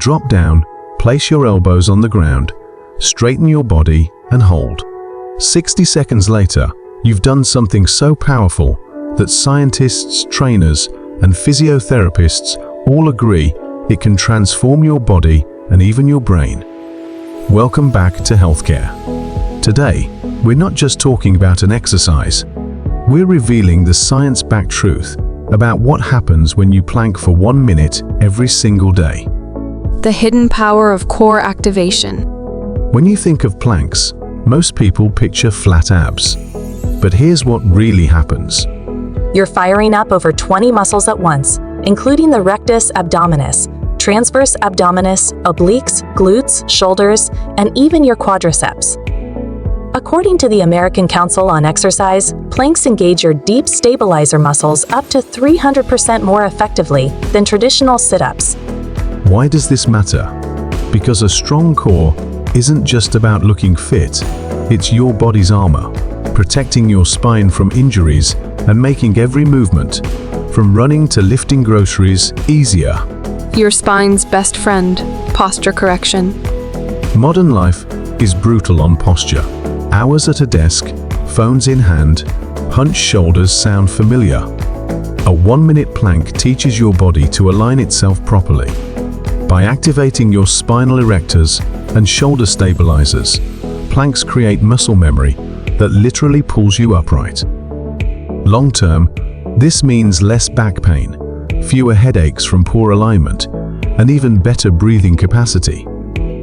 drop down, place your elbows on the ground, straighten your body and hold. 60 seconds later, you've done something so powerful that scientists, trainers, and physiotherapists all agree it can transform your body and even your brain. Welcome back to healthcare. Today, we're not just talking about an exercise. We're revealing the science-backed truth about what happens when you plank for 1 minute every single day. The hidden power of core activation. When you think of planks, most people picture flat abs. But here's what really happens. You're firing up over 20 muscles at once, including the rectus abdominis, transverse abdominis, obliques, glutes, shoulders, and even your quadriceps. According to the American Council on Exercise, planks engage your deep stabilizer muscles up to 300% more effectively than traditional sit-ups. Why does this matter? Because a strong core isn't just about looking fit, it's your body's armor, protecting your spine from injuries and making every movement, from running to lifting groceries, easier. Your spine's best friend, posture correction. Modern life is brutal on posture. Hours at a desk, phones in hand, hunched shoulders sound familiar. A 1-minute plank teaches your body to align itself properly. By activating your spinal erectors and shoulder stabilizers, planks create muscle memory that literally pulls you upright. Long term, this means less back pain, fewer headaches from poor alignment, and even better breathing capacity.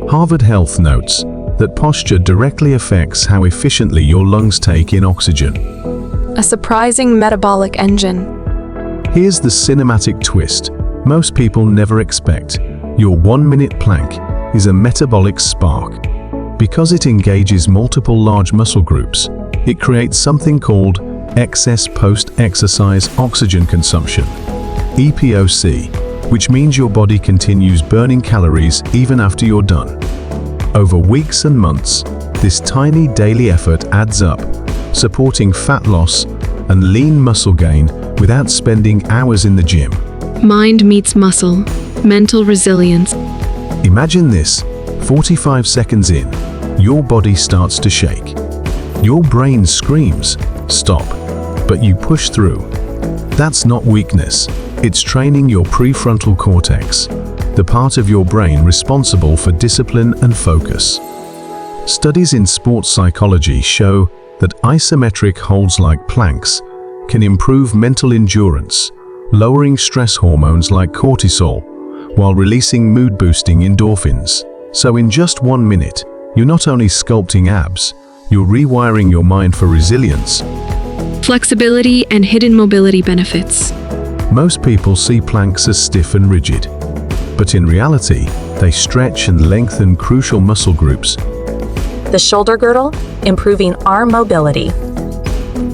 Harvard Health notes that posture directly affects how efficiently your lungs take in oxygen. A surprising metabolic engine. Here's the cinematic twist most people never expect. Your 1-minute plank is a metabolic spark. Because it engages multiple large muscle groups, it creates something called excess post-exercise oxygen consumption, EPOC, which means your body continues burning calories even after you're done. Over weeks and months, this tiny daily effort adds up, supporting fat loss and lean muscle gain without spending hours in the gym. Mind meets muscle, mental resilience. Imagine this, 45 seconds in, your body starts to shake. Your brain screams, stop, but you push through. That's not weakness, it's training your prefrontal cortex, the part of your brain responsible for discipline and focus. Studies in sports psychology show that isometric holds like planks can improve mental endurance, lowering stress hormones like cortisol, while releasing mood-boosting endorphins. So in just 1 minute, you're not only sculpting abs, you're rewiring your mind for resilience. Flexibility and hidden mobility benefits. Most people see planks as stiff and rigid, but in reality, they stretch and lengthen crucial muscle groups. The shoulder girdle, improving arm mobility.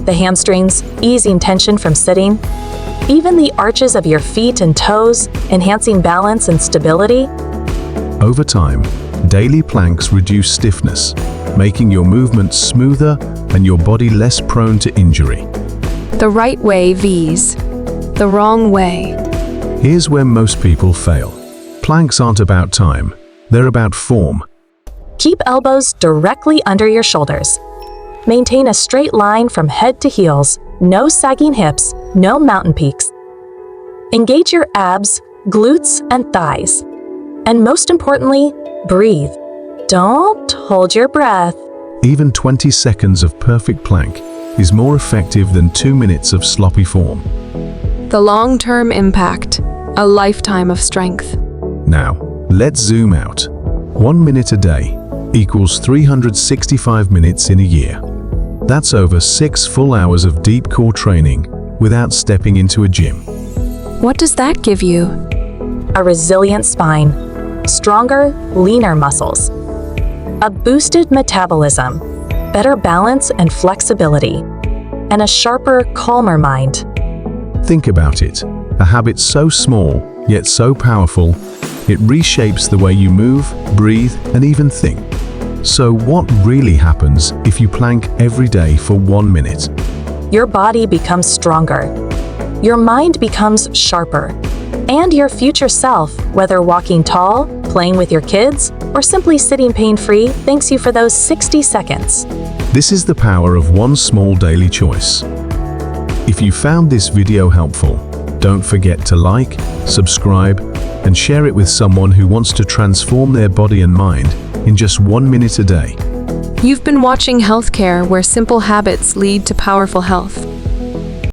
The hamstrings, easing tension from sitting. Even the arches of your feet and toes, enhancing balance and stability. Over time, daily planks reduce stiffness, making your movements smoother and your body less prone to injury. The right way V's. The wrong way. Here's where most people fail. Planks aren't about time, they're about form. Keep elbows directly under your shoulders. Maintain a straight line from head to heels, no sagging hips, no mountain peaks. Engage your abs, glutes, and thighs. And most importantly, breathe. Don't hold your breath. Even 20 seconds of perfect plank is more effective than 2 minutes of sloppy form. The long-term impact. A lifetime of strength. Now, let's zoom out. 1 minute a day equals 365 minutes in a year. That's over 6 full hours of deep core training without stepping into a gym. What does that give you? A resilient spine, stronger, leaner muscles, a boosted metabolism, better balance and flexibility, and a sharper, calmer mind. Think about it. A habit so small, yet so powerful, it reshapes the way you move, breathe, and even think. So what really happens if you plank every day for 1 minute? Your body becomes stronger. Your mind becomes sharper. And your future self, whether walking tall, playing with your kids, or simply sitting pain-free, thanks you for those 60 seconds. This is the power of one small daily choice. If you found this video helpful, don't forget to like, subscribe, and share it with someone who wants to transform their body and mind in just 1 minute a day. You've been watching Healthcare, where simple habits lead to powerful health.